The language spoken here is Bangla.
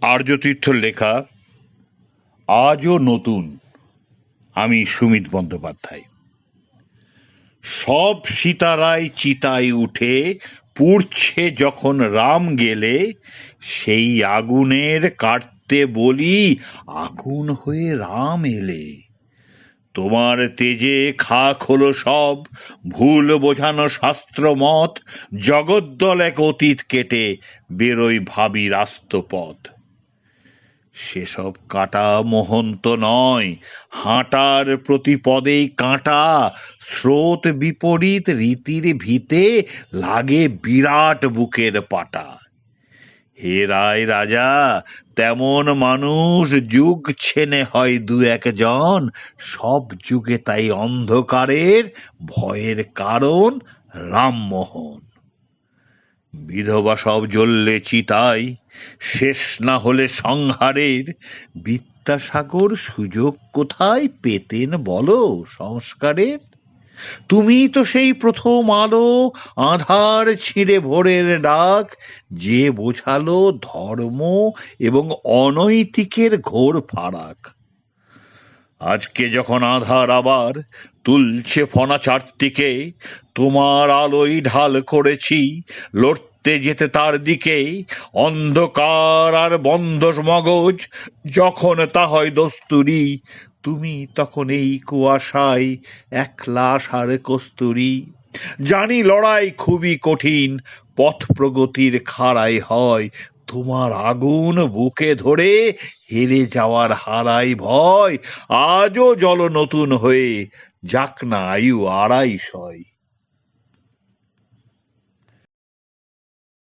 আর্যতীর্থর লেখা আজও নতুন। আমি সুমিত বন্দ্যোপাধ্যায়। সব সীতারাই চিতায় উঠে পুড়ছে যখন রাম গেলে, সেই আগুনের কাটতে বলি আগুন হয়ে রাম এলে। তোমার তেজে খাক হলো সব, ভুল বোঝানো শাস্ত্র মত, জগদ্দল এক অতীত কেটে বেরোয় ভাবি রাস্ত পথ। সেসব কাটা মোহন্ত নয়, হাঁটার প্রতি পদেই কাঁটা, স্রোত বিপরীত রীতির ভিতে লাগে বিরাট বুকের পাটা। হে রায় রাজা, তেমন মানুষ যুগ ছেনে হয় দু একজন, সব যুগে তাই অন্ধকারের ভয়ের কারণ রামমোহন। বিধবা সব জ্বললে চিতায়, শেষ না হলে সংহারের, বিদ্যাসাগর সুযোগ কোথায় পেতেন বলো সংস্কারের? তুমি তো সেই প্রথম আলো, আঁধার ছিঁড়ে ভোরের ডাক, যে বোঝালো ধর্ম এবং অনৈতিকের ঘোর ফারাক। আজকে যখন আধার আবার তুলছে ফনা চারদিকে, তোমার আলোই ঢাল করেছি লড়তে যেতে তার দিকে। অন্ধকার আর বন্ধ মগজ যখন তা হয় দস্তুরি, তুমি তখন এই কুয়াশায় একলা আসার কস্তুরী। জানি লড়াই খুবই কঠিন, পথ প্রগতির খাড়াই হয়, তোমার আগুন বুকে ধরে হেরে যাওয়ার হারাই ভয়। আজও জল নতুন হয়ে যাক না আয়ু ২৫০।